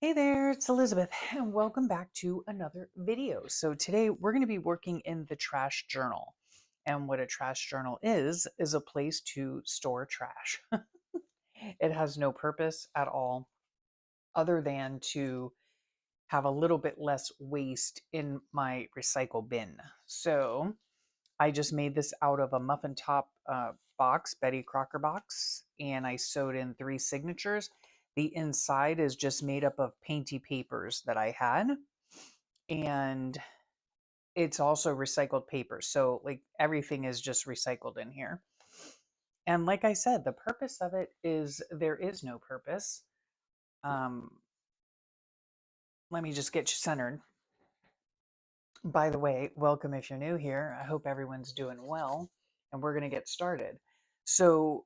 Hey there, it's Elizabeth, and welcome back to another video. So today we're going to be working in the trash journal. And what a trash journal is a place to store trash. It has no purpose at all other than to have a little bit less waste in my recycle bin. So I just made this out of a muffin top box, Betty Crocker box, and I sewed in 3 signatures. The inside is just made up of painty papers that I had, and it's also recycled paper. So, like, everything is just recycled in here. And like I said, the purpose of it is there is no purpose. Um, Let me just get you centered. By the way, welcome if you're new here. I hope everyone's doing well, and we're going to get started. So,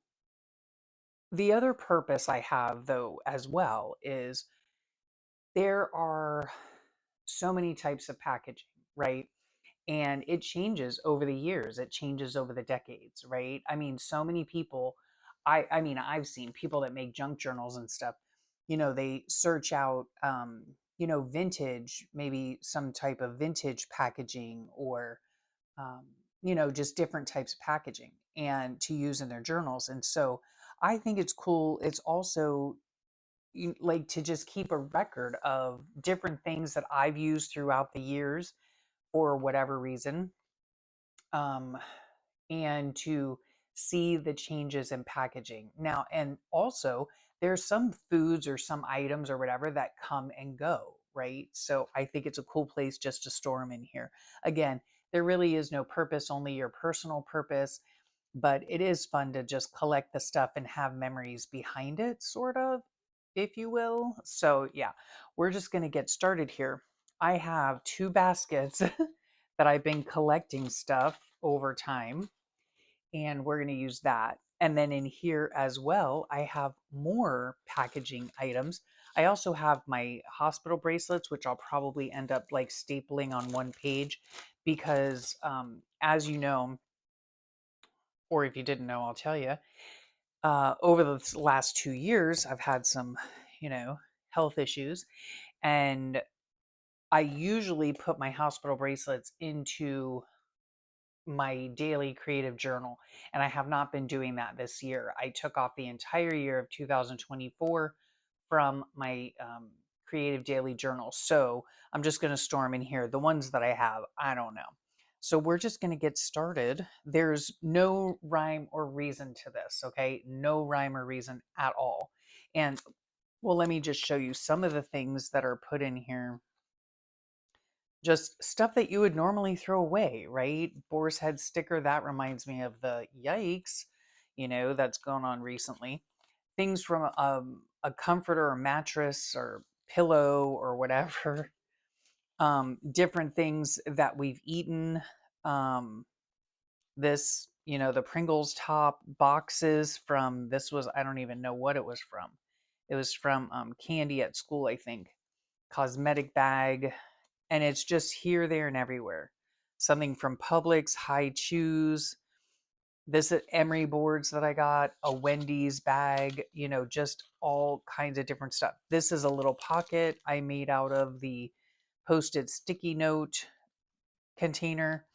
the other purpose I have, though, as well, is there are so many types of packaging, right? And it changes over the years, it changes over the decades, right? I mean, so many people, I mean, I've seen people that make junk journals and stuff, they search out, vintage, maybe some type of vintage packaging or, um, just different types of packaging and to use in their journals. And so I think it's cool. It's also like to just keep a record of different things that I've used throughout the years for whatever reason, um, and to see the changes in packaging. Now, and also, there's some foods or some items or whatever that come and go, right? So I think it's a cool place just to store them in here. Again, there really is no purpose, only your personal purpose, but it is fun to just collect the stuff and have memories behind it, sort of, if you will. So, yeah, we're just going to get started here. I have 2 baskets that I've been collecting stuff over time, and we're going to use that. And then in here as well, I have more packaging items. I also have my hospital bracelets, which I'll probably end up like stapling on one page because, as you know, or if you didn't know, I'll tell you, over the last 2 years, I've had some, health issues. And I usually put my hospital bracelets into my daily creative journal, and I have not been doing that this year. I took off the entire year of 2024 from my creative daily journal. So I'm just going to store them in here. The ones that I have, I don't know. So we're just going to get started. There's no rhyme or reason to this, okay? No rhyme or reason at all. And well, let me just show you some of the things that are put in here, just stuff that you would normally throw away, right? Boar's head sticker, that reminds me of the yikes, that's gone on recently. Things from a comforter or mattress or pillow or whatever. Different things that we've eaten. Um, the Pringles top boxes from, this was, I don't even know what it was from. It was from candy at school, I think. Cosmetic bag, and it's just here, there, and everywhere. Something from Publix, High Chews, this Emery boards that I got, a Wendy's bag, just all kinds of different stuff. This is a little pocket I made out of the Post-it sticky note container.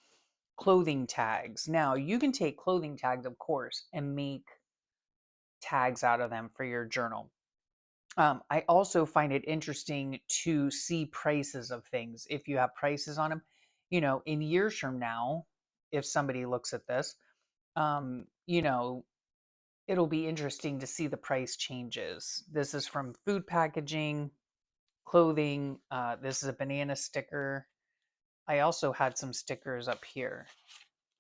Clothing tags. Now, you can take clothing tags, of course, and make tags out of them for your journal. I also find it interesting to see prices of things. If you have prices on them, in years from now, if somebody looks at this, um, you know, it'll be interesting to see the price changes. This is from food packaging, clothing. This is a banana sticker. I also had some stickers up here.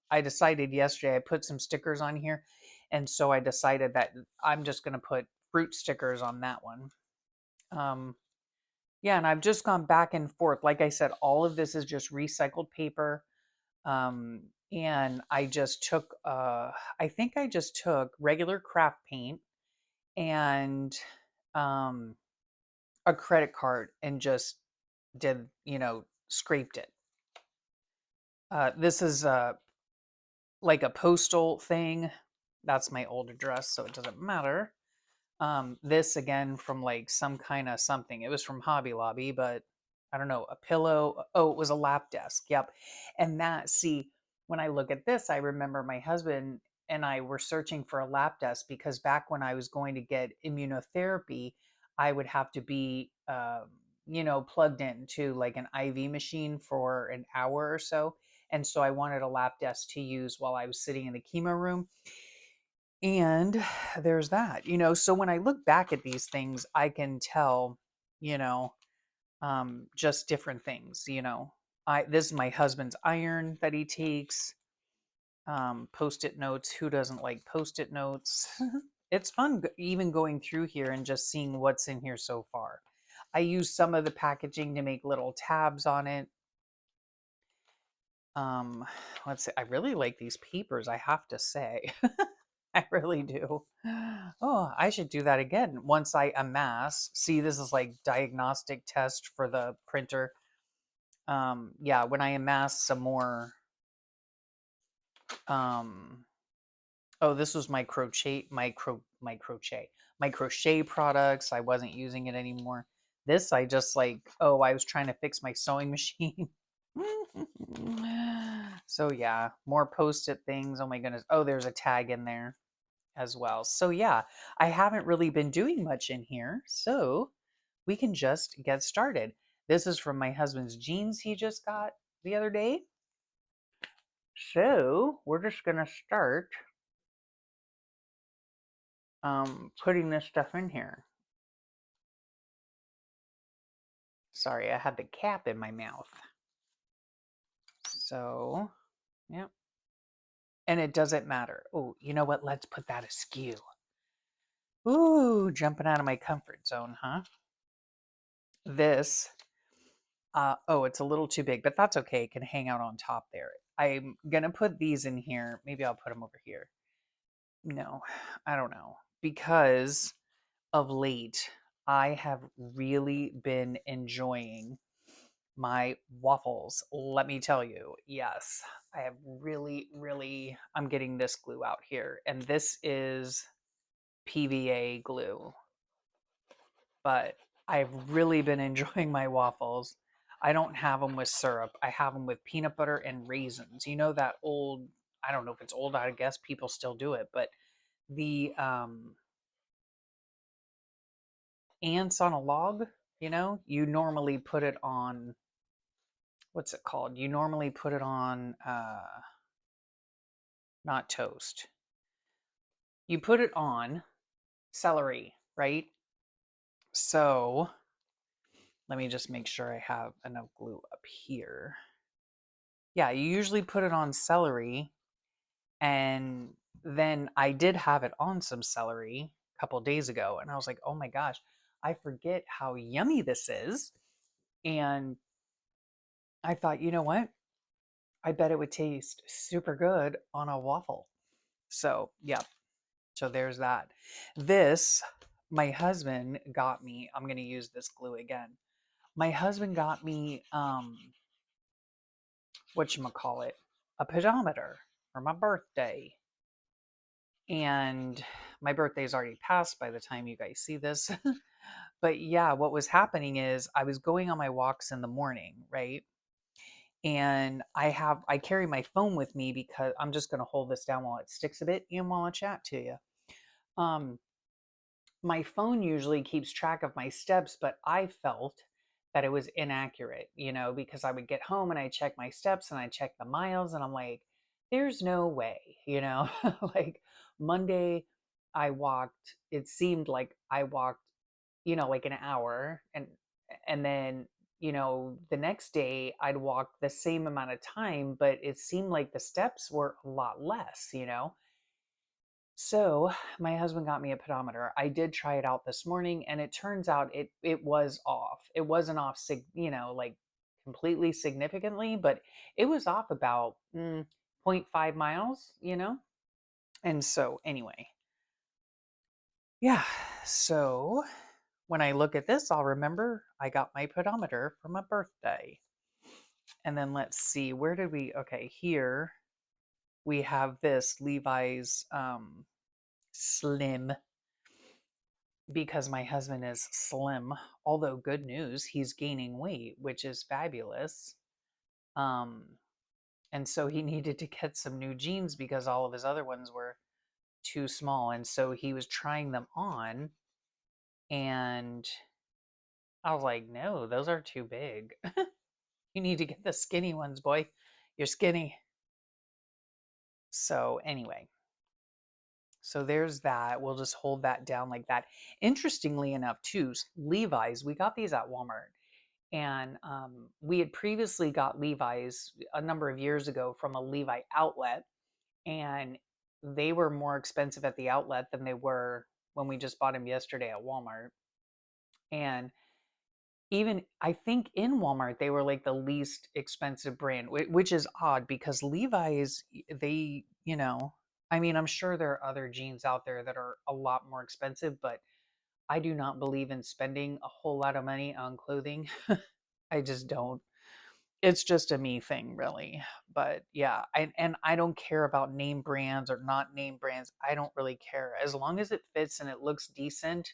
I decided yesterday I put some stickers on here, and so I decided that I'm just going to put fruit stickers on that one. Um, Yeah, and I've just gone back and forth. Like I said, all of this is just recycled paper. Um, and I think I just took regular craft paint and um, a credit card and just did, scraped it. This is like a postal thing. That's my old address, so it doesn't matter. This again from like some kind of something. It was from Hobby Lobby, but I don't know, a pillow. Oh, it was a lap desk. Yep. And that, see, when I look at this, I remember my husband and I were searching for a lap desk because back when I was going to get immunotherapy, I would have to be, plugged into like an IV machine for an hour or so. And so I wanted a lap desk to use while I was sitting in the chemo room. And there's that, so when I look back at these things, I can tell, you know, just different things, this is my husband's iron that he takes, post-it notes. Who doesn't like post-it notes? It's fun even going through here and just seeing what's in here so far. I use some of the packaging to make little tabs on it. Um, let's see. I really like these papers, I have to say. I really do. Oh, I should do that again once I amass. See, this is like diagnostic test for the printer. Yeah, when I amass some more. Um, oh, this was my crochet products. I wasn't using it anymore. This I just like. Oh, I was trying to fix my sewing machine. So yeah, more post-it things. Oh my goodness. Oh, there's a tag in there as well. So yeah, I haven't really been doing much in here, so we can just get started. This is from my husband's jeans he just got the other day. So we're just gonna start putting this stuff in here. Sorry, I had the cap in my mouth. So, yeah. And it doesn't matter. Oh, you know what? Let's put that askew. Ooh, jumping out of my comfort zone, huh? This oh, it's a little too big, but that's okay. It can hang out on top there. I'm gonna put these in here. Maybe I'll put them over here. No, I don't know. Because of late, I have really been enjoying my waffles. Let me tell you, yes, I have really, I'm getting this glue out here. And this is PVA glue, but I've really been enjoying my waffles. I don't have them with syrup. I have them with peanut butter and raisins. You know that old, I don't know if it's old, I guess people still do it, but the ants on a log, you normally put it on, what's it called? You normally put it on not toast. You put it on celery, right? So, let me just make sure I have enough glue up here. Yeah, you usually put it on celery, and then I did have it on some celery a couple days ago, and I was like, oh my gosh, I forget how yummy this is. And I thought, you know what? I bet it would taste super good on a waffle. So, yeah, so there's that. This, my husband got me, I'm going to use this glue again. My husband got me, whatchamacallit, a pedometer for my birthday. And my birthday's already passed by the time you guys see this. But yeah, what was happening is I was going on my walks in the morning, right? And I carry my phone with me because I'm just going to hold this down while it sticks a bit and while I chat to you. Um, my phone usually keeps track of my steps, but I felt that it was inaccurate, because I would get home and I check my steps and I check the miles and I'm like, there's no way, like Monday it seemed like I walked, like an hour, and then, the next day I'd walk the same amount of time, but it seemed like the steps were a lot less. So my husband got me a pedometer. I did try it out this morning, and it turns out it was off. It wasn't off, like completely significantly, but it was off about zero point 0.5 miles. And so anyway, yeah. So when I look at this, I'll remember I got my pedometer for my birthday. And then let's see, where did we? Okay, here we have this Levi's Slim. because my husband is slim. Although good news, he's gaining weight, which is fabulous. Um, and so he needed to get some new jeans because all of his other ones were too small. And so he was trying them on, and I was like, no, those are too big. You need to get the skinny ones, boy. You're skinny. So, anyway, so there's that. We'll just hold that down like that. Interestingly enough, too, Levi's, we got these at Walmart. And we had previously got Levi's a number of years ago from a Levi outlet, and they were more expensive at the outlet than they were when we just bought them yesterday at Walmart. And even I think in Walmart they were like the least expensive brand, which is odd because Levi's, they, I mean, I'm sure there are other jeans out there that are a lot more expensive, but I do not believe in spending a whole lot of money on clothing. I just don't. It's just a me thing, really. But yeah, and I don't care about name brands or not name brands. I don't really care. As long as it fits and it looks decent,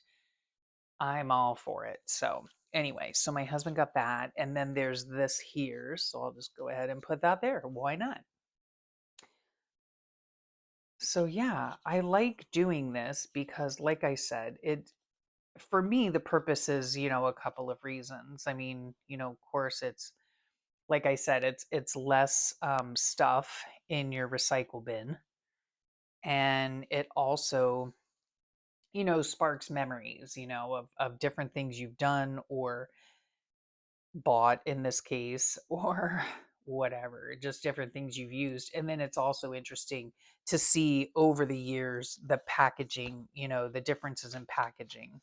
I'm all for it. So anyway, so my husband got that, and then there's this here. So I'll just go ahead and put that there. Why not? So yeah, I like doing this because, like I said, it for me the purpose is, a couple of reasons. I mean, of course, it's like I said, it's less stuff in your recycle bin, and it also, sparks memories, of different things you've done or bought in this case, or whatever, just different things you've used. And then it's also interesting to see over the years the packaging, the differences in packaging.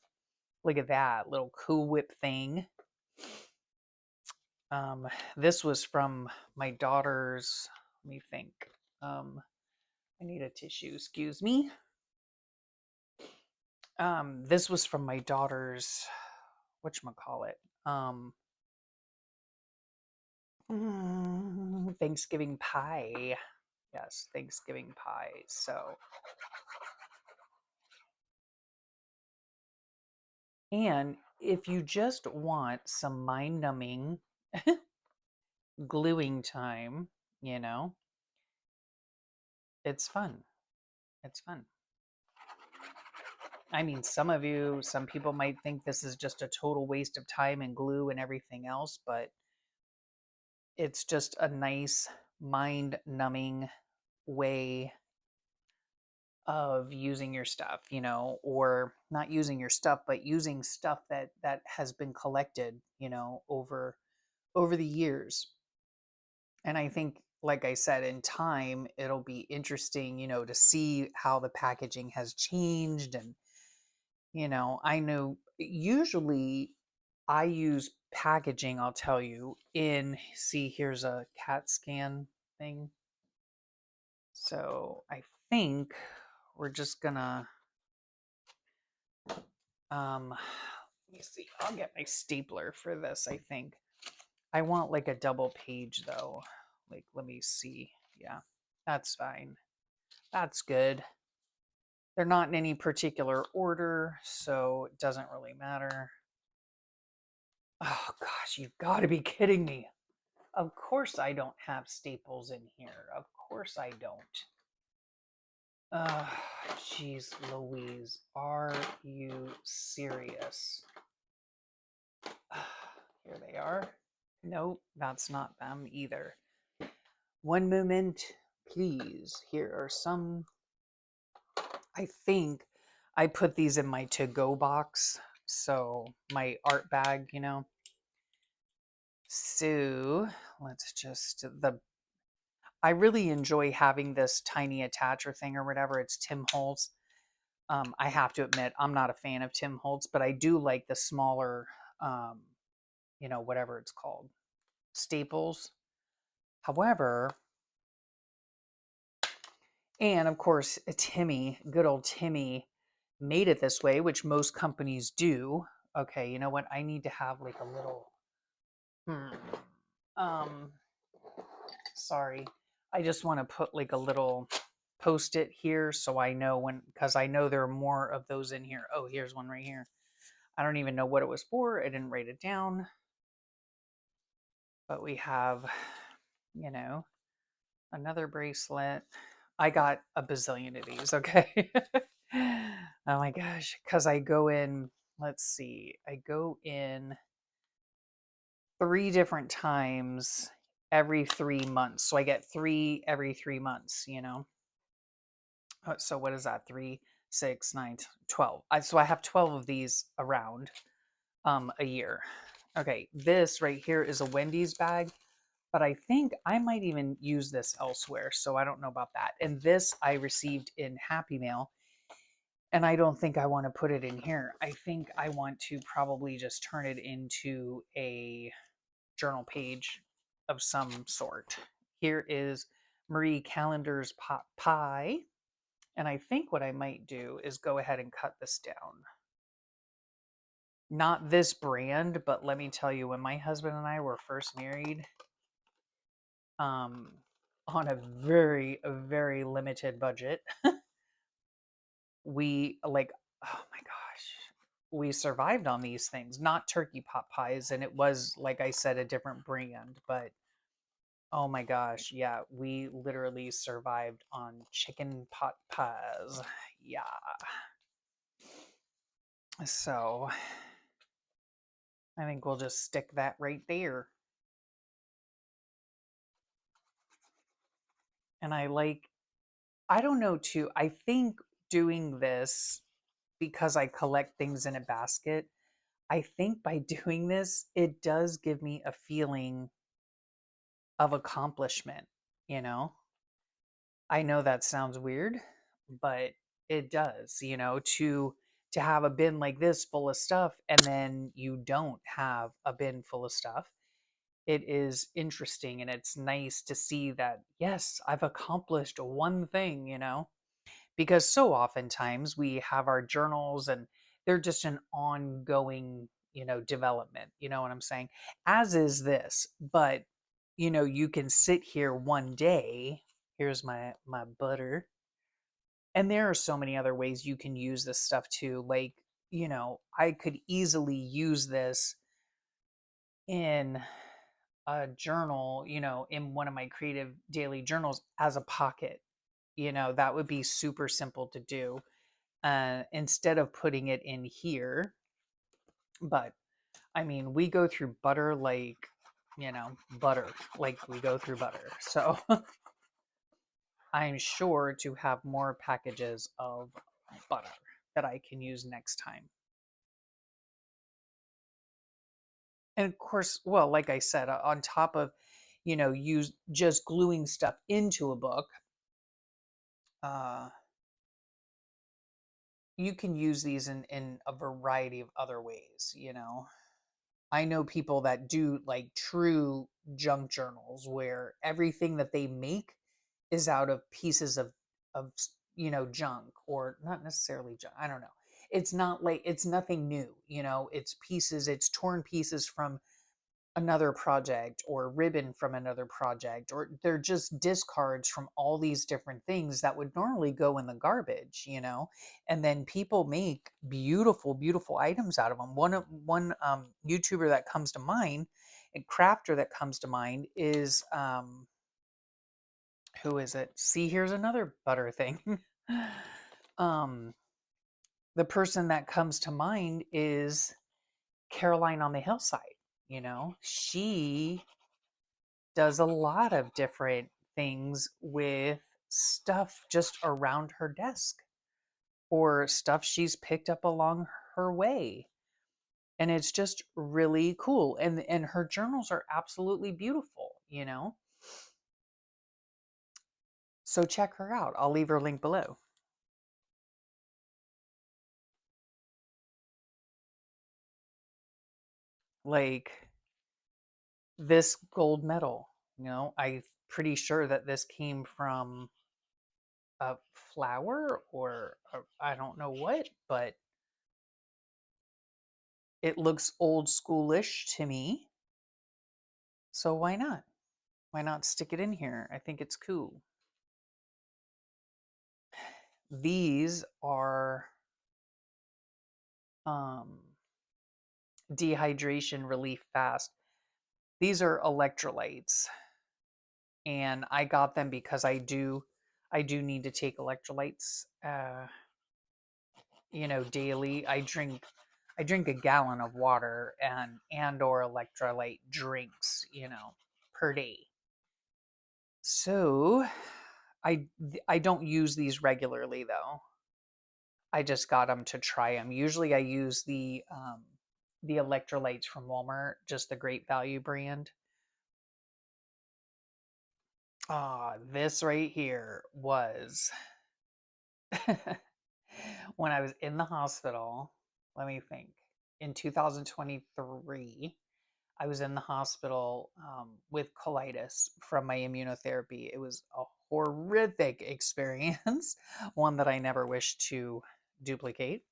Look at that little Cool Whip thing. This was from my daughter's, let me think. I need a tissue, excuse me. This was from my daughter's, whatchamacallit, Thanksgiving pie. Yes, Thanksgiving pie. So, and if you just want some mind numbing gluing time, you know, it's fun. It's fun. I mean, some people might think this is just a total waste of time and glue and everything else, but it's just a nice mind numbing way of using your stuff, or not using your stuff, but using stuff that has been collected, over the years. And I think, like I said, in time it'll be interesting, to see how the packaging has changed. And I know usually I use packaging, I'll tell you, see, here's a CAT scan thing. So I think we're just gonna, let me see, I'll get my stapler for this, I think. I want like a double page though. Like, let me see. Yeah, that's fine. That's good. They're not in any particular order, so it doesn't really matter. Oh gosh, you've got to be kidding me. Of course I don't have staples in here. Of course I don't. Jeez Louise, are you serious? Here they are. Nope, that's not them either. One moment, please. Here are some. I think I put these in my to-go box. So my art bag, So let's just, I really enjoy having this tiny attacher thing or whatever. It's Tim Holtz. I have to admit, I'm not a fan of Tim Holtz, but I do like the smaller, whatever it's called, staples. However, and of course, Timmy, good old Timmy, made it this way, which most companies do. Okay, you know what? I need to have like a little, um, sorry. I just want to put like a little post it here so I know when, because I know there are more of those in here. Oh, here's one right here. I don't even know what it was for. I didn't write it down. But we have, you know, another bracelet. I got a bazillion of these, okay? Oh my gosh. Because I go in, let's see, I go in 3 different times every 3 months. So I get three every 3 months, you know? So what is that? 3, 6, 9, 12. So I have 12 of these around a year. Okay, this right here is a Wendy's bag, but I think I might even use this elsewhere. So I don't know about that. And this I received in Happy Mail, and I don't think I want to put it in here. I think I want to probably just turn it into a journal page of some sort. Here is Marie Callender's pot pie. And I think what I might do is go ahead and cut this down. Not this brand, but let me tell you, when my husband and I were first married, um, on a very limited budget, we like, oh my gosh, we survived on these things, not turkey pot pies. And it was, like I said, a different brand, but oh my gosh, yeah, we literally survived on chicken pot pies. Yeah. So I think we'll just stick that right there. And I don't know too, I think doing this because I collect things in a basket, I think by doing this, it does give me a feeling of accomplishment, you know? I know that sounds weird, but it does, you know, to have a bin like this full of stuff and then you don't have a bin full of stuff. It is interesting and it's nice to see that yes, I've accomplished one thing, you know? Because so oftentimes we have our journals and they're just an ongoing, you know, development, you know what I'm saying? As is this, but you know, you can sit here one day, here's my butter, and there are so many other ways you can use this stuff too. Like, you know, I could easily use this in a journal, you know, in one of my creative daily journals as a pocket. You know, that would be super simple to do instead of putting it in here. But I mean, we go through butter like, you know, butter, like we go through butter. So I'm sure to have more packages of butter that I can use next time. And of course, well, like I said, on top of, you know, use just gluing stuff into a book, uh, you can use these in a variety of other ways, you know. I know people that do like true junk journals where everything that they make is out of pieces of you know, junk, or not necessarily junk. I don't know. It's not like it's nothing new, you know. It's pieces, it's torn pieces from another project or ribbon from another project, or they're just discards from all these different things that would normally go in the garbage, you know. And then people make beautiful items out of them. One YouTuber that comes to mind, a crafter that comes to mind, is who is it? See, here's another butter thing. um the person that comes to mind is Caroline on the Hillside. You know, she does a lot of different things with stuff just around her desk or stuff she's picked up along her way. And it's just really cool. And her journals are absolutely beautiful, you know? So check her out. I'll leave her link below. Like this gold medal, you know, I'm pretty sure that this came from a flower or I don't know what, but it looks old schoolish to me. So why not? Why not stick it in here? I think it's cool. these are um, dehydration relief fast. These are electrolytes, and I got them because I do need to take electrolytes, daily. I drink a gallon of water and or electrolyte drinks, per day. So I don't use these regularly though. I just got them to try them. Usually I use the electrolytes from Walmart, just the Great Value brand. This right here was when I was in the hospital. Let me think. In 2023, I was in the hospital with colitis from my immunotherapy. It was a horrific experience, one that I never wish to duplicate.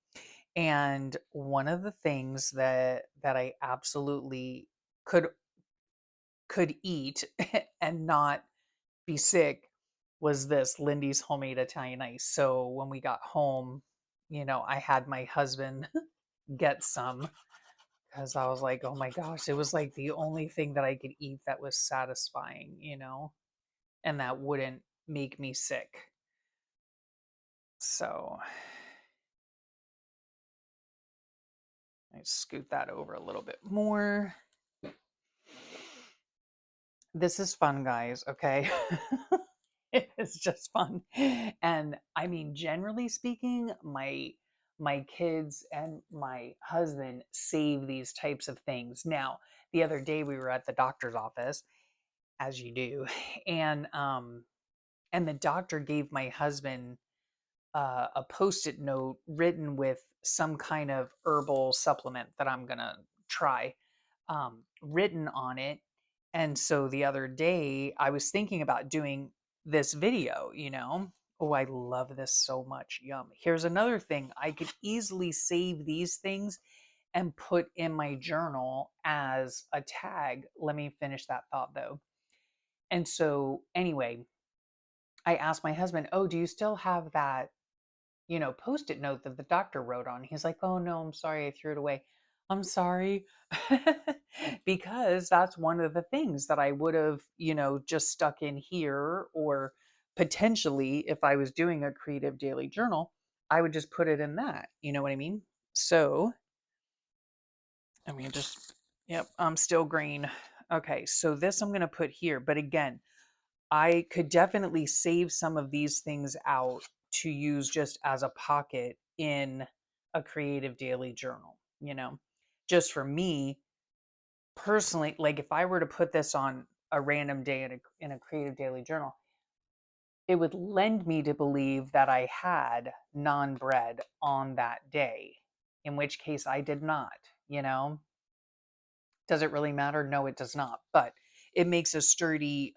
And one of the things that I absolutely could could eat and not be sick was this Lindy's homemade Italian ice. So when we got home, I had my husband get some because I was like, oh my gosh, it was like the only thing that I could eat that was satisfying, and that wouldn't make me sick. So I scoot that over a little bit more. This is fun, guys, okay? It's just fun. And I mean, generally speaking, my kids and my husband save these types of things. Now, the other day we were at the doctor's office, as you do, and the doctor gave my husband a post-it note written with some kind of herbal supplement that I'm gonna try, written on it. And so the other day I was thinking about doing this video. Oh, I love this so much. Yum. Here's another thing. I could easily save these things and put in my journal as a tag. Let me finish that thought though. And so anyway, I asked my husband, "Oh, do you still have that post-it note that the doctor wrote on?" He's like, "Oh no, I'm sorry, I threw it away." I'm sorry. Because that's one of the things that I would have, just stuck in here, or potentially if I was doing a creative daily journal, I would just put it in that. You know what I mean? So, I mean, just, yep, I'm still green. Okay, so this I'm going to put here. But again, I could definitely save some of these things out to use just as a pocket in a creative daily journal. Just for me personally, like if I were to put this on a random day in a creative daily journal, it would lend me to believe that I had non bread on that day, in which case I did not. Does it really matter? No, it does not. But it makes a sturdy,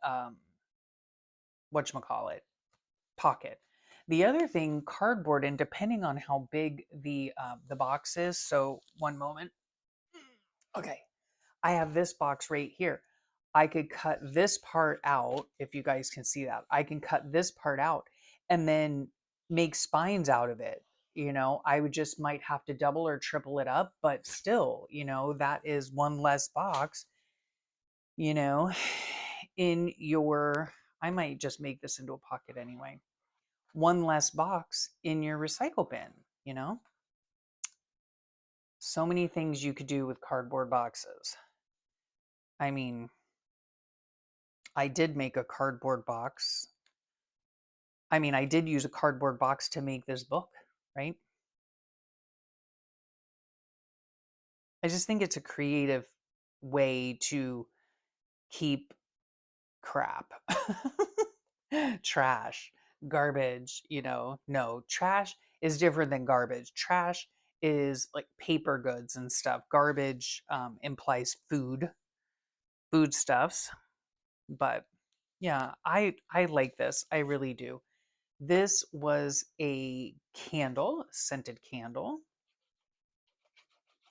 whatchamacallit, pocket. The other thing, cardboard, and depending on how big the box is. So one moment. Okay, I have this box right here. I could cut this part out. If you guys can see that, I can cut this part out and then make spines out of it. I would just might have to double or triple it up, but still, that is one less box, you know, in your, I might just make this into a pocket anyway. One less box in your recycle bin, you know? So many things you could do with cardboard boxes. I mean, I did make a cardboard box. I mean, I did use a cardboard box to make this book, right? I just think it's a creative way to keep crap, trash, garbage, no, trash is different than garbage. Trash is like paper goods and stuff. Garbage implies foodstuffs. But yeah, I like this. I really do. This was a candle, scented candle.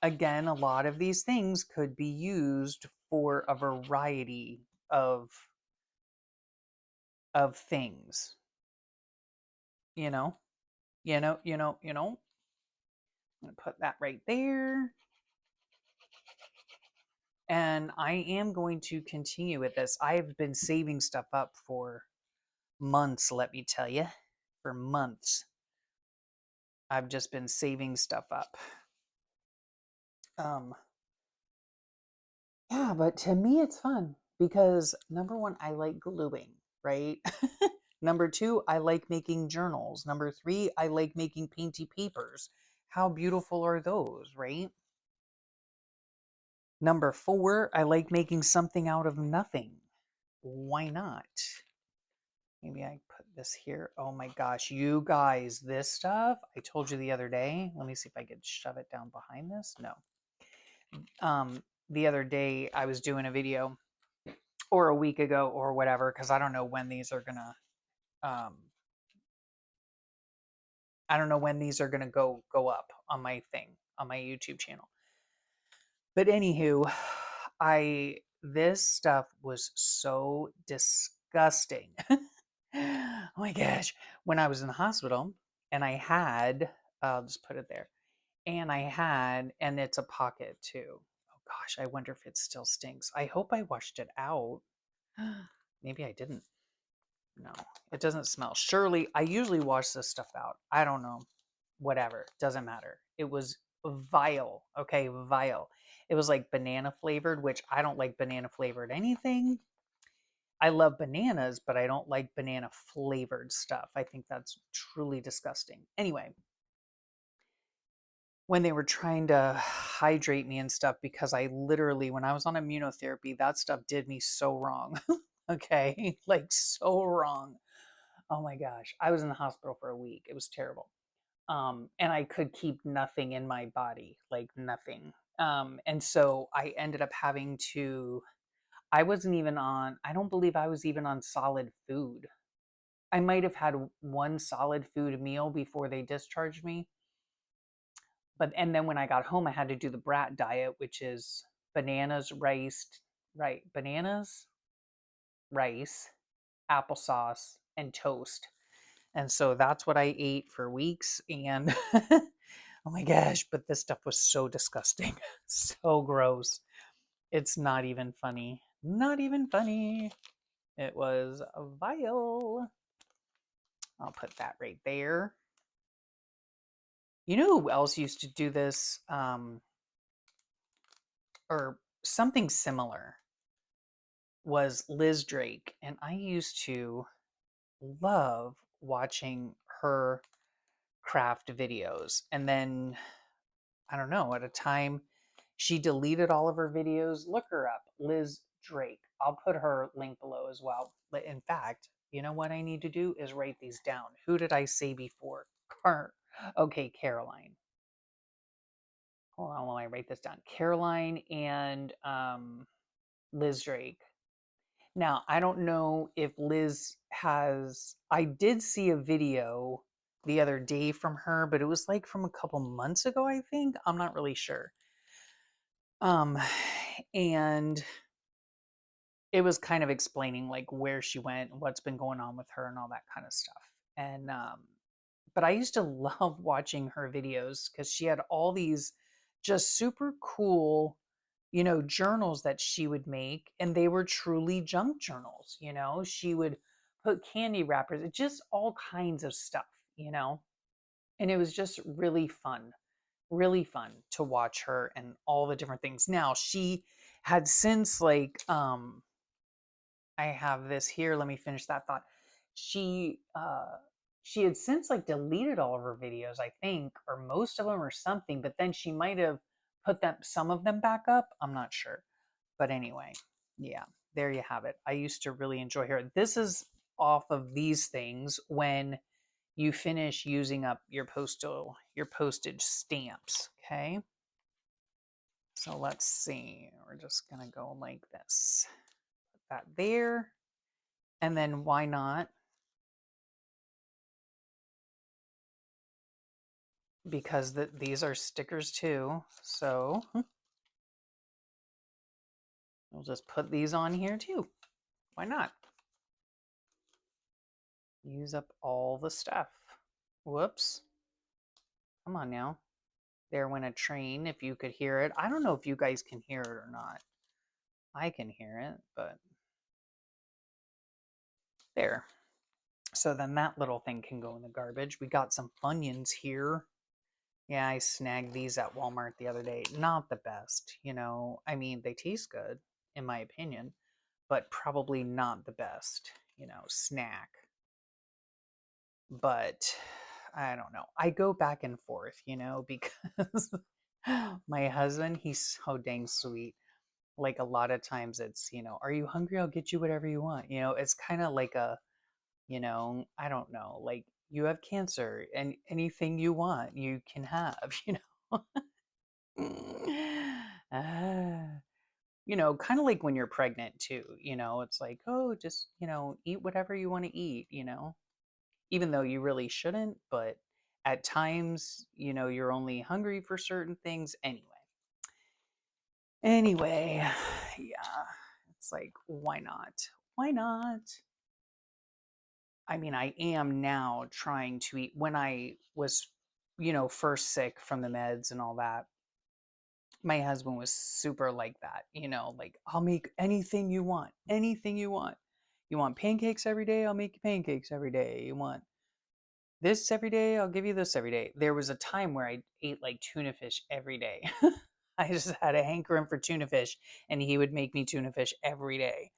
Again, a lot of these things could be used for a variety of things, you know? I'm going to put that right there. And I am going to continue with this. I've been saving stuff up for months, let me tell you. For months. I've just been saving stuff up. Yeah, but to me it's fun because number one, I like gluing, right? Number two, I like making journals. Number three, I like making painty papers. How beautiful are those, right? Number four, I like making something out of nothing. Why not? Maybe I put this here. Oh my gosh, you guys, this stuff, I told you the other day. Let me see if I could shove it down behind this. No. The other day I was doing a video, or a week ago or whatever, because I don't know when these are gonna I don't know when these are gonna go up on my thing, on my YouTube channel. But anywho, I this stuff was so disgusting. Oh my gosh. When I was in the hospital and I had, I'll just put it there. And I had, and it's a pocket too. Oh gosh, I wonder if it still stinks. I hope I washed it out. Maybe I didn't. No, it doesn't smell. Surely, I usually wash this stuff out. I don't know. Whatever. Doesn't matter. It was vile. Okay, vile. It was like banana flavored, which I don't like banana flavored anything. I love bananas, but I don't like banana flavored stuff. I think that's truly disgusting. Anyway, when they were trying to hydrate me and stuff, because I literally, when I was on immunotherapy, that stuff did me so wrong. Okay, like so wrong. Oh my gosh. I was in the hospital for a week. It was terrible. And I could keep nothing in my body, like nothing. And so I ended up having to, I wasn't even on, I don't believe I was even on solid food. I might have had one solid food meal before they discharged me. But, and then when I got home, I had to do the brat diet, which is bananas, rice, right? Bananas, rice, applesauce, and toast. And so that's what I ate for weeks. And oh my gosh, but this stuff was so disgusting. So gross. It's not even funny. Not even funny. It was vile. I'll put that right there. You know who else used to do this? Or something similar was Liz Drake. And I used to love watching her craft videos. And then I don't know, at a time she deleted all of her videos. Look her up, Liz Drake. I'll put her link below as well. But in fact, you know what I need to do is write these down. Who did I say before? Okay, Caroline. Hold on while I write this down. Caroline and Liz Drake. Now, I don't know if Liz has, I did see a video the other day from her, but it was like from a couple months ago, I think. I'm not really sure. Um, and it was kind of explaining like where she went, what's been going on with her and all that kind of stuff. And but I used to love watching her videos because she had all these just super cool, journals that she would make, and they were truly junk journals. She would put candy wrappers, just all kinds of stuff. And it was just really fun to watch her and all the different things. Now she had since I have this here. Let me finish that thought. She she had since deleted all of her videos, I think, or most of them or something, but then she might have put them some of them back up. I'm not sure. But anyway, yeah, there you have it. I used to really enjoy her. This is off of these things when you finish using up your postage stamps, okay? So let's see. We're just going to go like this. Put that there. And then why not? Because these are stickers too. So we'll just put these on here too. Why not? Use up all the stuff. Whoops. Come on now. There went a train, if you could hear it. I don't know if you guys can hear it or not. I can hear it, but there. So then that little thing can go in the garbage. We got some Funyuns here. Yeah, I snagged these at Walmart the other day. Not the best, you know. I mean, they taste good, in my opinion, but probably not the best, you know, snack. But I don't know. I go back and forth, you know, because my husband, he's so dang sweet. Like a lot of times it's, you know, are you hungry? I'll get you whatever you want. You know, it's kind of like a, you know, I don't know, like you have cancer and anything you want, you can have, you know. Ah, you know, kind of like when you're pregnant too, you know, it's like, oh, just, you know, eat whatever you want to eat, you know, even though you really shouldn't, but at times, you know, you're only hungry for certain things anyway. Anyway, yeah, it's like, why not? Why not? I mean, I am now trying to eat. When I was, you know, first sick from the meds and all that, my husband was super like that, you know, like, I'll make anything you want, anything you want. You want pancakes every day? I'll make you pancakes every day. You want this every day? I'll give you this every day. There was a time where I ate like tuna fish every day. I just had a hankering for tuna fish, and he would make me tuna fish every day.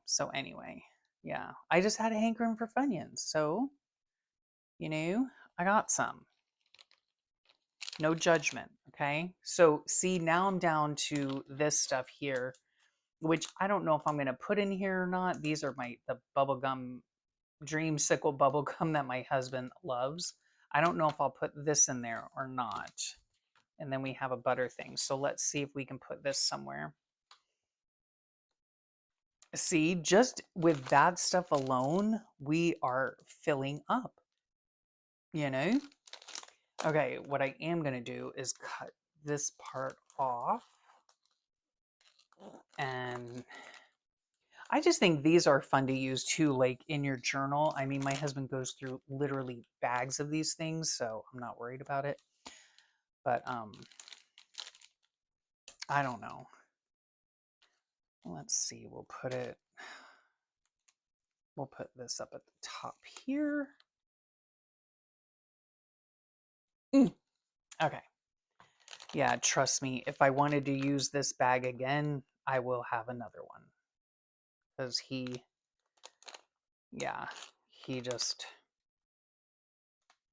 So anyway, yeah, I just had a hankering for Funyuns. So, you know, I got some. No judgment, okay? So, see, now I'm down to this stuff here, which I don't know if I'm going to put in here or not. These are the bubblegum, dreamsicle bubblegum that my husband loves. I don't know if I'll put this in there or not. And then we have a butter thing. So let's see if we can put this somewhere. See, just with that stuff alone, we are filling up, you know? Okay, what I am going to do is cut this part off. And I just think these are fun to use too, like in your journal. I mean, my husband goes through literally bags of these things, so I'm not worried about it. But I don't know. Let's see, we'll put this up at the top here. Okay. Yeah, trust me, if I wanted to use this bag again, I will have another one. Because yeah, he just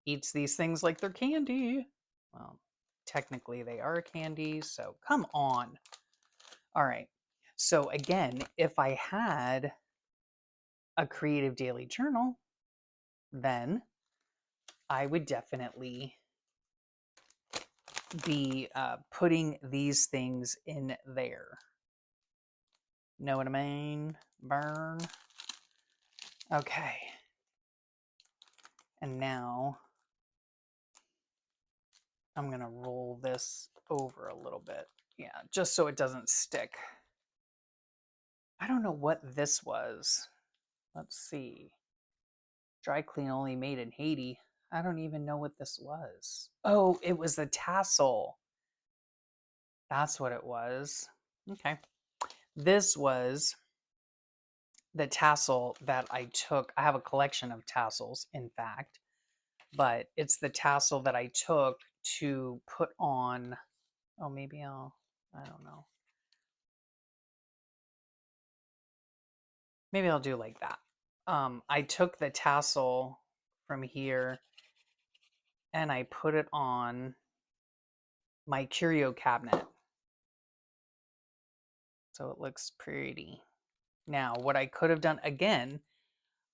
eats these things like they're candy. Well, technically they are candy, so come on. All right. So again, if I had a creative daily journal, then I would definitely be putting these things in there. Know what I mean? Burn. Okay. And now I'm going to roll this over a little bit. Yeah, just so it doesn't stick. I don't know what this was. Let's see. Dry clean only made in Haiti. I don't even know what this was. Oh, it was the tassel. That's what it was. Okay. This was the tassel that I took. I have a collection of tassels, in fact, but it's the tassel that I took to put on. Oh, maybe I don't know. Maybe I'll do like that. I took the tassel from here and I put it on my curio cabinet. So it looks pretty. Now, what I could have done again,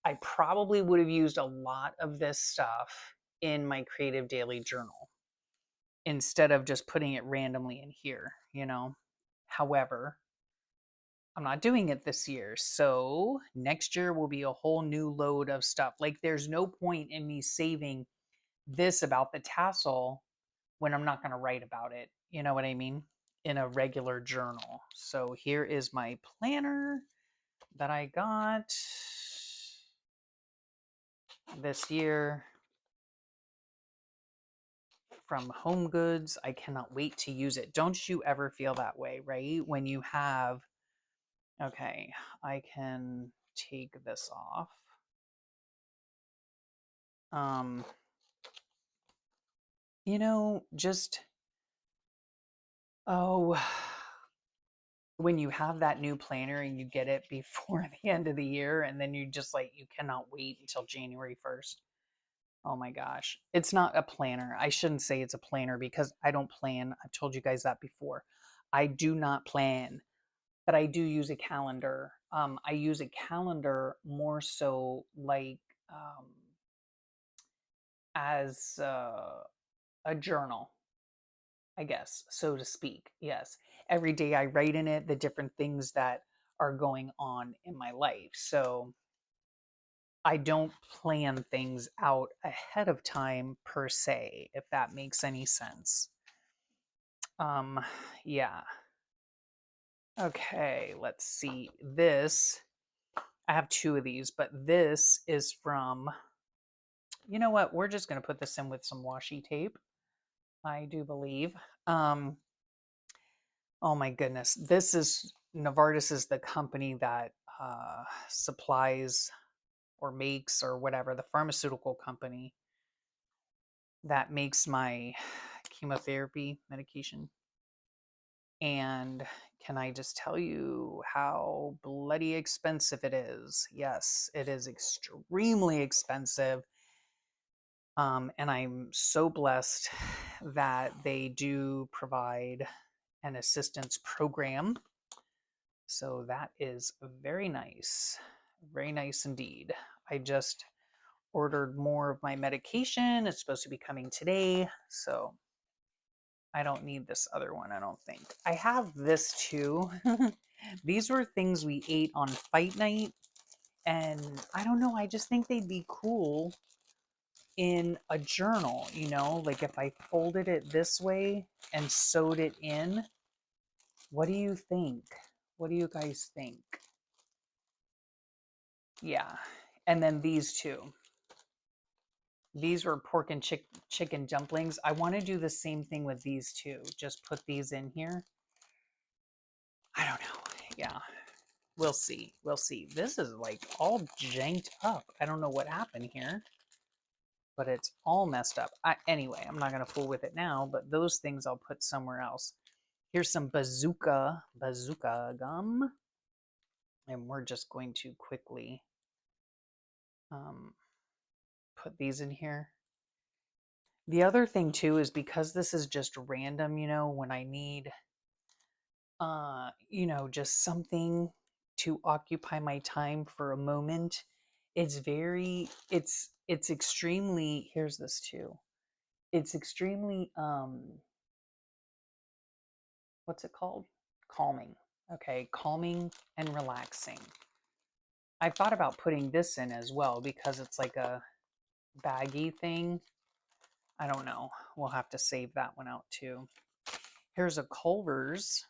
I probably would have used a lot of this stuff in my creative daily journal instead of just putting it randomly in here, you know. However, I'm not doing it this year. So next year will be a whole new load of stuff. Like there's no point in me saving this about the tassel when I'm not going to write about it. You know what I mean? In a regular journal. So here is my planner that I got this year. from Home Goods. I cannot wait to use it. Don't you ever feel that way, right? When you have, okay, I can take this off. Um, you know, just, oh, when you have that new planner and you get it before the end of the year, and then you just like, you cannot wait until January 1st. Oh my gosh. It's not a planner. I shouldn't say it's a planner because I don't plan. I've told you guys that before. I do not plan, but I do use a calendar. I use a calendar more so like um, as a journal, I guess, so to speak. Yes. Every day I write in it the different things that are going on in my life. So I don't plan things out ahead of time per se, if that makes any sense. Um, yeah. Okay, let's see. This, I have two of these, but this is from, you know what? We're just going to put this in with some washi tape, I do believe. Um, oh my goodness. This is, Novartis is the company that supplies or makes or whatever, the pharmaceutical company that makes my chemotherapy medication. And can I just tell you how bloody expensive it is? Yes, it is extremely expensive. And I'm so blessed that they do provide an assistance program. So that is very nice indeed. I just ordered more of my medication. It's supposed to be coming today. So I don't need this other one, I don't think. I have this too. These were things we ate on fight night. And I don't know, I just think they'd be cool in a journal, you know? Like if I folded it this way and sewed it in. What do you think? What do you guys think? Yeah. And then these two. These were pork and chicken dumplings. I want to do the same thing with these two. Just put these in here. I don't know. Yeah. We'll see. We'll see. This is like all janked up. I don't know what happened here, but it's all messed up. Anyway, I'm not going to fool with it now, but those things I'll put somewhere else. Here's some bazooka gum. And we're just going to quickly um, put these in here. The other thing too is because this is just random, you know, when I need, you know, just something to occupy my time for a moment, it's extremely, here's this too. It's extremely, what's it called? Calming. Okay, calming and relaxing. I thought about putting this in as well because it's like a baggy thing. I don't know. We'll have to save that one out too. Here's a Culver's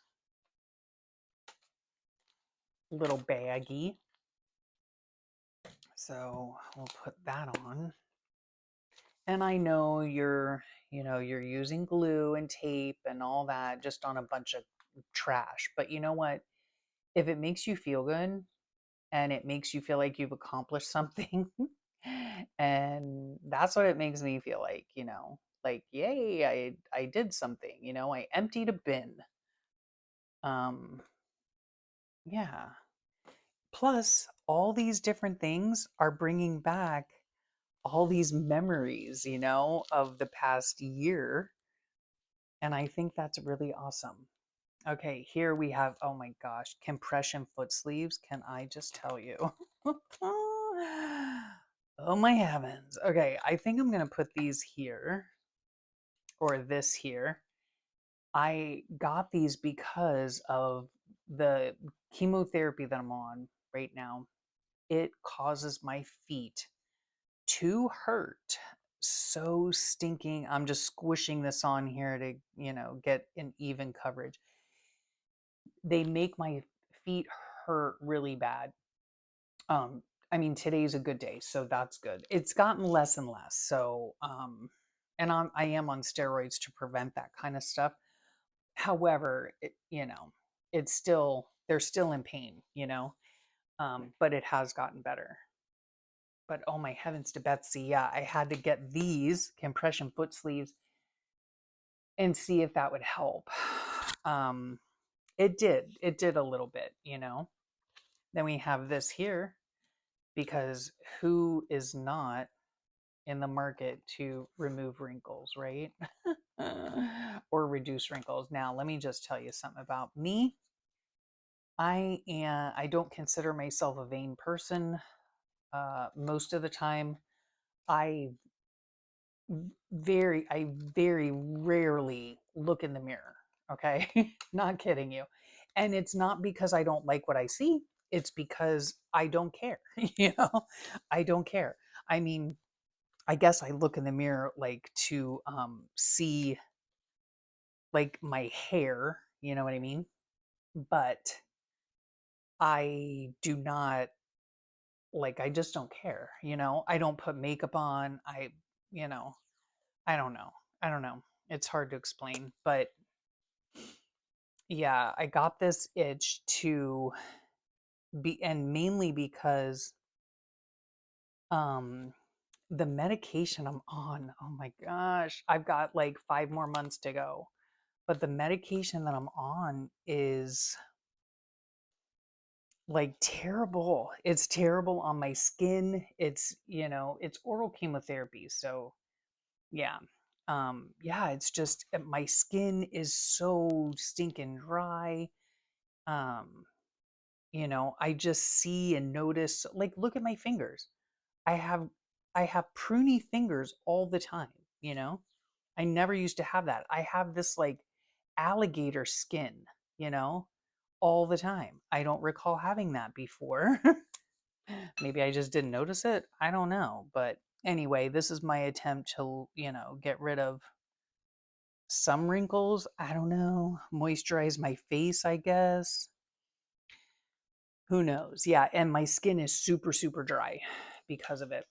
little baggie. So we'll put that on. And I know you're using glue and tape and all that just on a bunch of trash. But you know what? If it makes you feel good and it makes you feel like you've accomplished something, and that's what it makes me feel like, you know, like, yay, I did something, you know, I emptied a bin. Um, yeah. Plus, all these different things are bringing back all these memories, you know, of the past year. And I think that's really awesome. Okay, here we have, oh my gosh, compression foot sleeves. Can I just tell you? Oh my heavens. Okay, I think I'm going to put these here or this here. I got these because of the chemotherapy that I'm on right now. It causes my feet to hurt so stinking. I'm just squishing this on here to, you know, get an even coverage. They make my feet hurt really bad. I mean, today's a good day, so that's good. It's gotten less and less. So, and I am on steroids to prevent that kind of stuff. However, it's still, they're still in pain. But it has gotten better. But oh my heavens to Betsy, yeah, I had to get these compression foot sleeves and see if that would help. It did. It did a little bit. Then we have this here because who is not in the market to remove wrinkles, right? Or reduce wrinkles. Now, let me just tell you something about me. I don't consider myself a vain person. Most of the time, I I very rarely look in the mirror. Okay, not kidding you. And it's not because I don't like what I see. It's because I don't care. I don't care. I mean, I guess I look in the mirror like to see like my hair. You know what I mean? But I do not, like, I just don't care. I don't put makeup on. You know, I don't know. I don't know. It's hard to explain, but yeah, I got this itch to be, and mainly because um the medication I'm on, oh my gosh, I've got like 5 more months to go. But the medication that I'm on is like terrible. It's terrible on my skin. It's oral chemotherapy. So yeah. Yeah, it's just my skin is so stinking dry. Um, I just see and notice, like, look at my fingers. I have I have pruny fingers all the time. I never used to have that. I have this like alligator skin, you know, all the time. I don't recall having that before. Maybe I just didn't notice it. I don't know. But anyway, this is my attempt to get rid of some wrinkles. I don't know. Moisturize my face, I guess. Who knows? Yeah, and my skin is super, super dry because of it.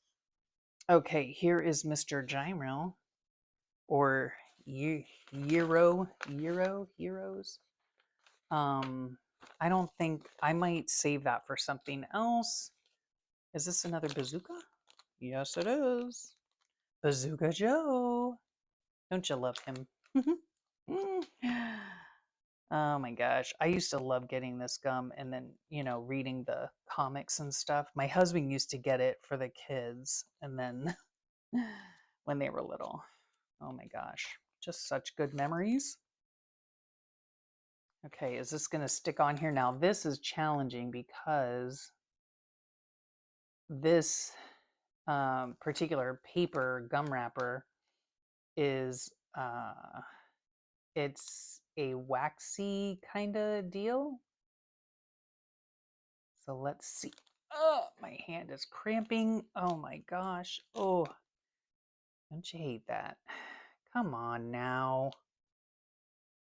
Okay, here is Mr. Gyro, or Heroes. I don't think, I might save that for something else. Is this another bazooka? Yes, it is. Bazooka Joe. Don't you love him? Oh my gosh. I used to love getting this gum and then reading the comics and stuff. My husband used to get it for the kids and then when they were little. Oh my gosh. Just such good memories. Okay, is this going to stick on here? Now, this is challenging because this particular paper gum wrapper is it's a waxy kind of deal. So let's see. Oh, my hand is cramping. Oh my gosh. Oh, don't you hate that? Come on now.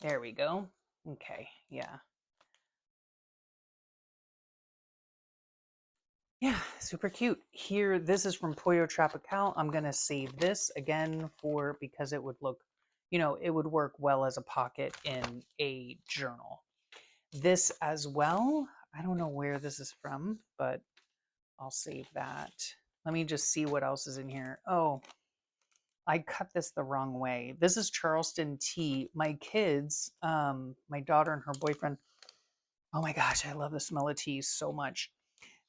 There we go. Okay, yeah. Yeah, super cute. Here, this is from Pollo Tropical. I'm going to save this again because it would it would work well as a pocket in a journal. This as well, I don't know where this is from, but I'll save that. Let me just see what else is in here. Oh, I cut this the wrong way. This is Charleston tea. My kids, my daughter and her boyfriend, oh my gosh, I love the smell of tea so much.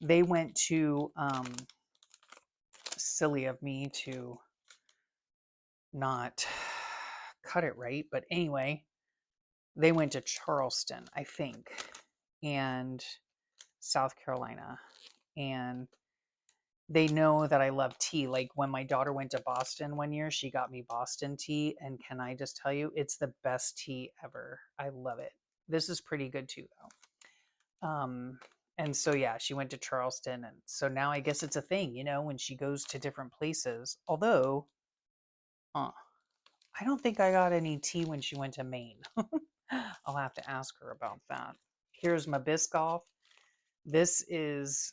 They went to, silly of me to not cut it right, but anyway, they went to Charleston, I think, and South Carolina, and they know that I love tea. Like when my daughter went to Boston one year, she got me Boston tea. And can I just tell you, it's the best tea ever. I love it. This is pretty good too, though. And so, yeah, she went to Charleston. And so now I guess it's a thing, when she goes to different places. Although, I don't think I got any tea when she went to Maine. I'll have to ask her about that. Here's my Biscoff. This is,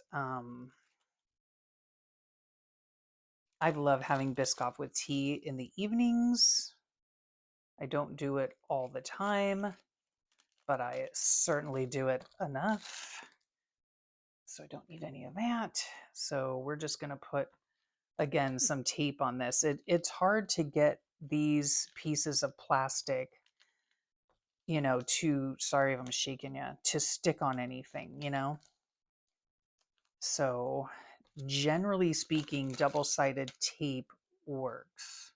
I love having Biscoff with tea in the evenings. I don't do it all the time, but I certainly do it enough. So I don't need any of that. So we're just going to put, again, some tape on this. It's hard to get these pieces of plastic, sorry if I'm shaking you, to stick on anything. So generally speaking, double-sided tape works.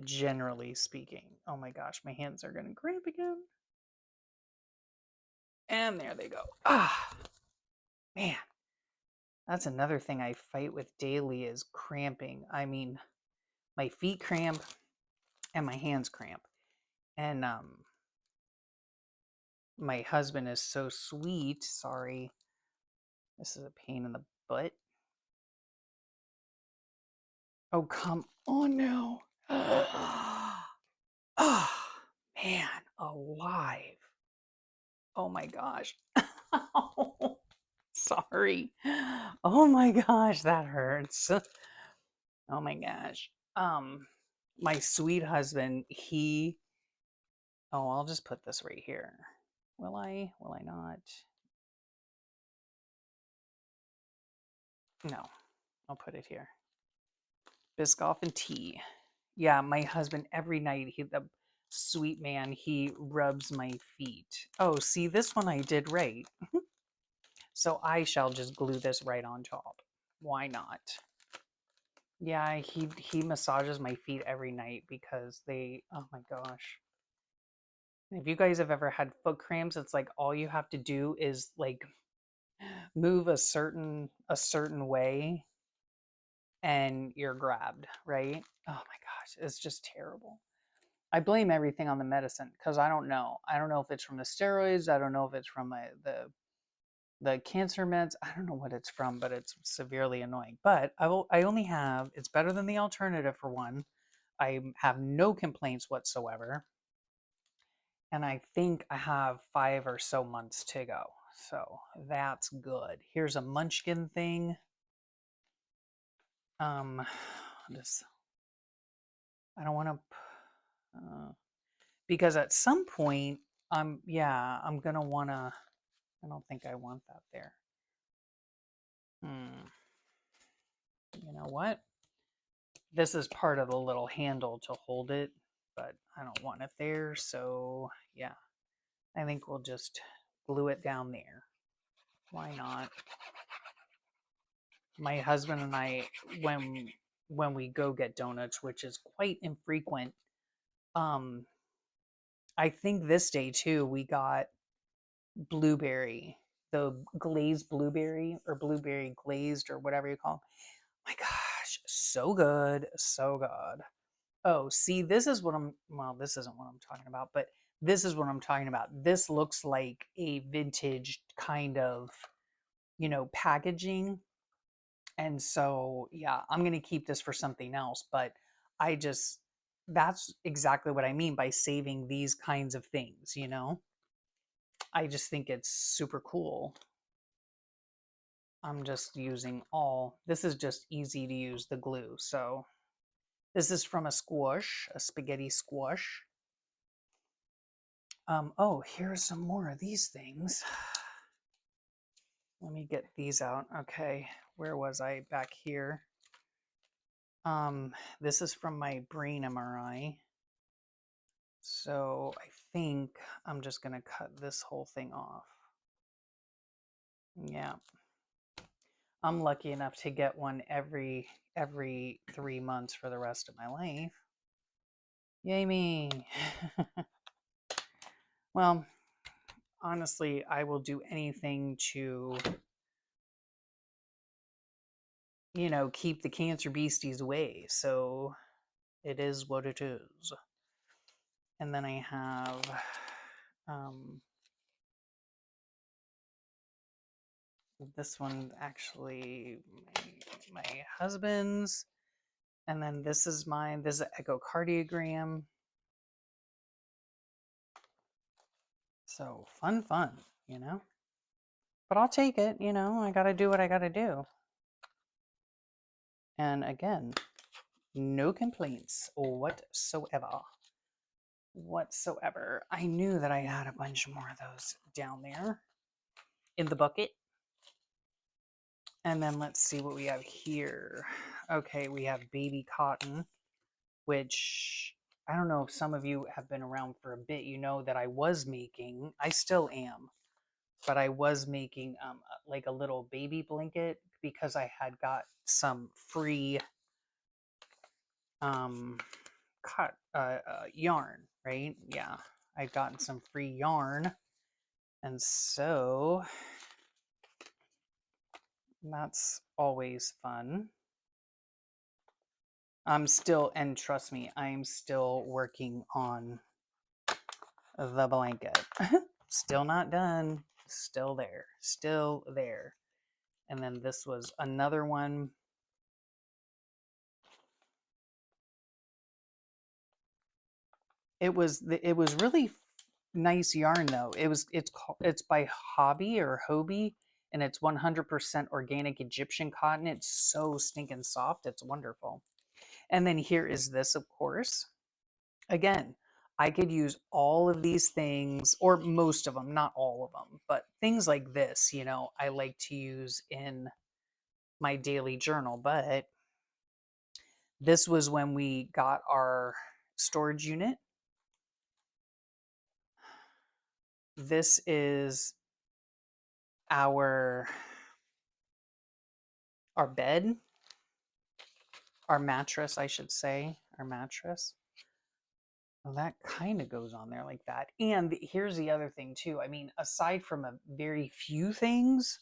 Generally speaking. Oh my gosh, my hands are going to cramp again. And there they go. Ah, man. That's another thing I fight with daily is cramping. I mean, my feet cramp and my hands cramp. And my husband is so sweet. Sorry. This is a pain in the butt. Oh, come on now. Oh, man, alive. Oh my gosh. Sorry. Oh my gosh, that hurts. Oh my gosh. My sweet husband, I'll just put this right here. Will I? Will I not? No, I'll put it here. Biscoff and tea. Yeah, my husband every night, the sweet man, he rubs my feet. Oh, see, this one I did right. So I shall just glue this right on top. Why not? Yeah, he massages my feet every night because oh my gosh. If you guys have ever had foot cramps, it's like all you have to do is like move a certain way and you're grabbed, right? Oh my gosh, it's just terrible. I blame everything on the medicine because I don't know. I don't know if it's from the steroids. I don't know if it's from the cancer meds. I don't know what it's from, but it's severely annoying. But I only have. It's better than the alternative for one. I have no complaints whatsoever, and I think I have 5 or so months to go. So that's good. Here's a Munchkin thing. Just I don't want to. Because at some point, I'm gonna wanna. I don't think I want that there. You know what? This is part of the little handle to hold it, but I don't want it there. So yeah, I think we'll just glue it down there. Why not? My husband and I, when we go get donuts, which is quite infrequent, um, I think this day too we got blueberry, the glazed blueberry or blueberry glazed or whatever you call them. My gosh, so good, so good. Oh, see, this isn't what I'm talking about, but this is what I'm talking about. This looks like a vintage kind of, packaging. And so, yeah, I'm going to keep this for something else, but I just, that's exactly what I mean by saving these kinds of things. I just think it's super cool. I'm just using this is just easy to use the glue. So this is from a spaghetti squash. Oh, here's some more of these things. Let me get these out. Okay, where was I? Back here. This is from my brain MRI. So I think I'm just gonna cut this whole thing off. Yeah. I'm lucky enough to get one every 3 months for the rest of my life. Yay me. Well, honestly, I will do anything to, keep the cancer beasties away. So it is what it is. And then I have this one actually my husband's. And then this is mine. This is an echocardiogram. So fun, But I'll take it, I gotta do what I gotta do. And again, no complaints whatsoever. Whatsoever. I knew that I had a bunch more of those down there in the bucket. And then let's see what we have here. Okay, we have baby cotton, which I don't know if some of you have been around for a bit. You know that I was making, I still am, but I was making like a little baby blanket because I had got some free yarn, right? Yeah, I'd gotten some free yarn, and so that's always fun. I'm still, and trust me, I'm still working on the blanket. Still not done. Still there. Still there. And then this was another one. It was really nice yarn though. It's by Hobby or Hobie, and it's 100% organic Egyptian cotton. It's so stinking soft. It's wonderful. And then here is this, of course. Again, I could use all of these things, or most of them, not all of them, but things like this, you know, I like to use in my daily journal. But this was when we got our storage unit. This is our bed, our mattress, I should say, our mattress. Well, that kind of goes on there like that. And here's the other thing too. I mean, aside from a very few things,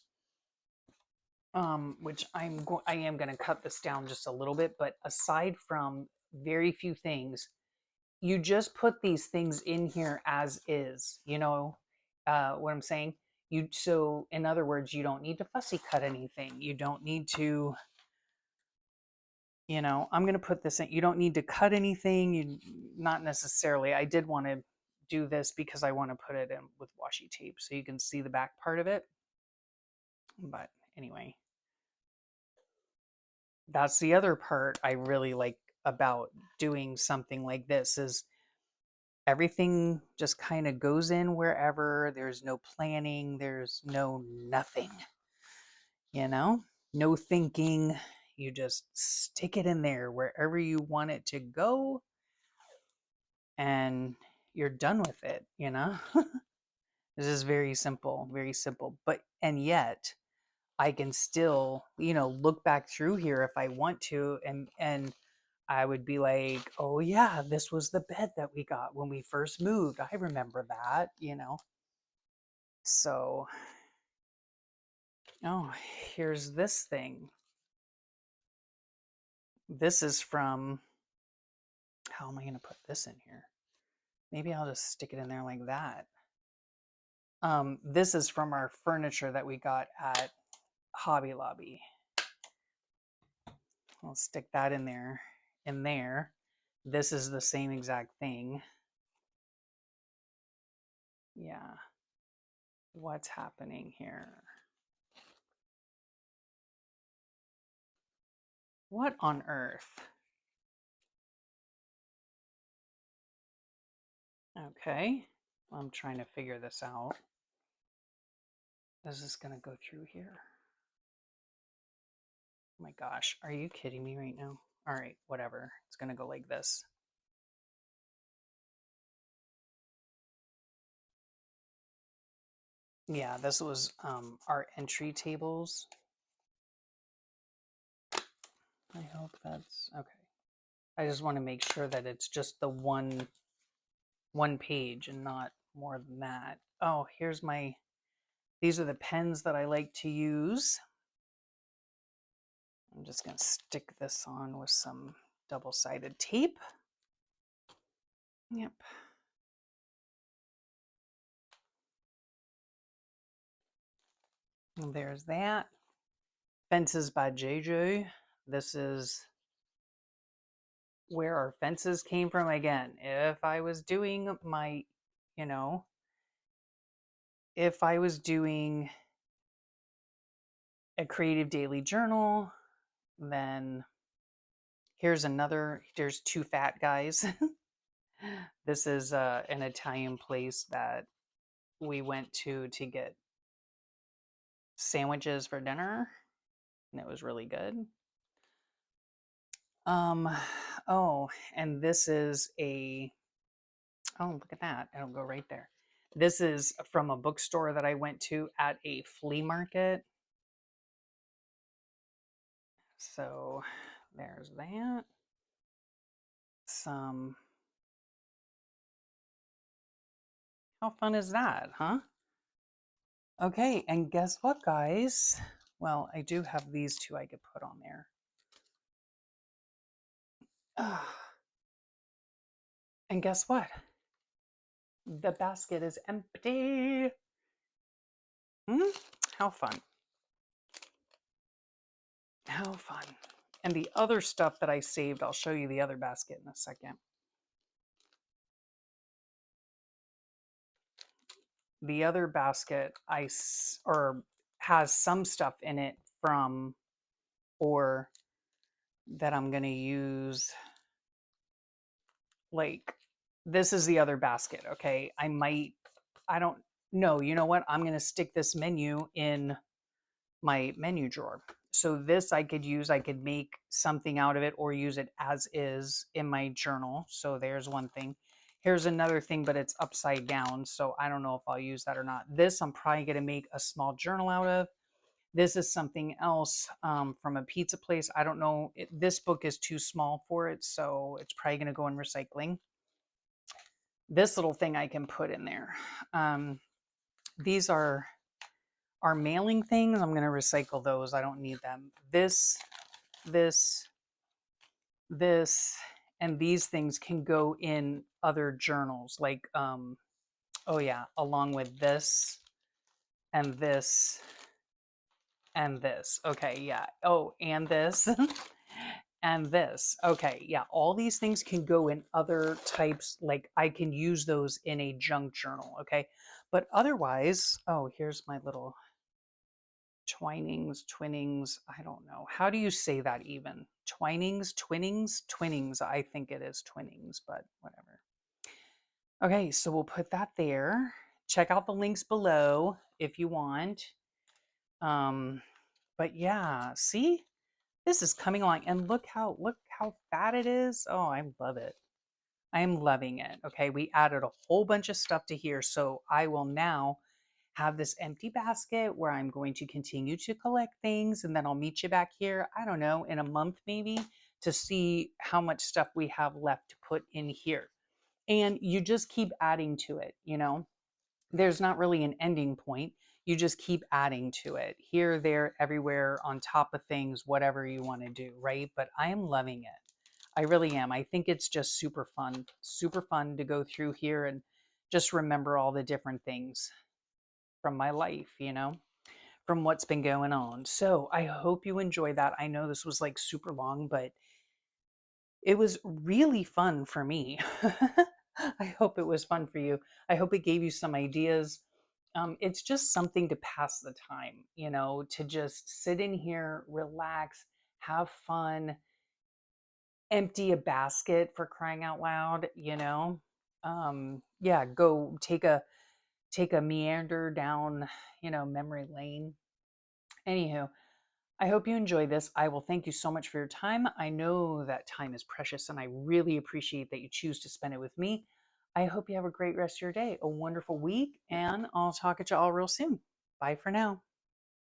which I am going to cut this down just a little bit, but aside from very few things, you just put these things in here as is, you know, what I'm saying? So in other words, you don't need to fussy cut anything. You don't need to, you know, I'm going to put this in. You don't need to cut anything. Not necessarily. I did want to do this because I want to put it in with washi tape so you can see the back part of it. But anyway, that's the other part I really like about doing something like this is everything just kind of goes in wherever. There's no planning. There's no nothing, you know, no thinking. You just stick it in there wherever you want it to go and you're done with it, you know? This is very simple, but, and yet I can still, you know, look back through here if I want to, and I would be like, oh yeah, this was the bed that we got when we first moved. I remember that, you know? So, oh, here's this thing. This is from, how am I going to put this in here? Maybe I'll just stick it in there like that. This is from our furniture that we got at Hobby Lobby. I'll stick that in there. This is the same exact thing. Yeah. What's happening here? What on earth? Okay. I'm trying to figure this out. Is this going to go through here? Oh my gosh. Are you kidding me right now? All right, whatever. It's going to go like this. Yeah, this was our entry tables. I hope that's okay. I just want to make sure that it's just the one page and not more than that. Oh, here's my, these are the pens that I like to use. I'm just going to stick this on with some double-sided tape. Yep. And there's that. Fences by JJ. This is where our fences came from. Again, if I was doing my, you know, if I was doing a creative daily journal, then Here's another, there's two fat guys. This is an Italian place that we went to get sandwiches for dinner, and it was really good. Um, oh, and this is a, oh, look at that. It'll go right there. This is from a bookstore that I went to at a flea market. So there's that. Some, how fun is that, huh? Okay, and guess what, guys? Well, I do have these two I could put on there. And guess what? The basket is empty. Hmm? How fun. How fun. And the other stuff that I saved, I'll show you the other basket in a second. The other basket or has some stuff in it from, or that I'm going to use. Like, this is the other basket. Okay. I don't know. You know what? I'm going to stick this menu in my menu drawer. So this I could use, I could make something out of it or use it as is in my journal. So there's one thing. Here's another thing, but it's upside down. So I don't know if I'll use that or not. This I'm probably going to make a small journal out of. This is something else from a pizza place. I don't know. This book is too small for it. So it's probably going to go in recycling. This little thing I can put in there. These are mailing things. I'm going to recycle those. I don't need them. This, this, and these things can go in other journals. Like, oh yeah, along with this and this and this. Okay, yeah. Oh, and this and this. Okay, yeah. All these things can go in other types. Like I can use those in a junk journal. Okay, but otherwise, oh, here's my little twinnings. I don't know. How do you say that even? Twinnings. I think it is twinnings, but whatever. Okay, so we'll put that there. Check out the links below if you want. But yeah, see, this is coming along, and look how fat it is. Oh, I love it. I'm loving it. Okay, we added a whole bunch of stuff to here, so I will now have this empty basket where I'm going to continue to collect things, and then I'll meet you back here, I don't know, in a month maybe, to see how much stuff we have left to put in here. And you just keep adding to it, you know. There's not really an ending point. You just keep adding to it here, there, everywhere, on top of things, whatever you want to do, right? But I am loving it. I really am. I think it's just super fun to go through here and just remember all the different things from my life, you know, from what's been going on. So I hope you enjoy that. I know this was like super long, but it was really fun for me. I hope it was fun for you. I hope it gave you some ideas. It's just something to pass the time, you know, to just sit in here, relax, have fun, empty a basket for crying out loud, you know. Yeah, go take a meander down, you know, memory lane. Anywho, I hope you enjoy this. I will thank you so much for your time. I know that time is precious, and I really appreciate that you choose to spend it with me. I hope you have a great rest of your day, a wonderful week, and I'll talk at you all real soon. Bye for now.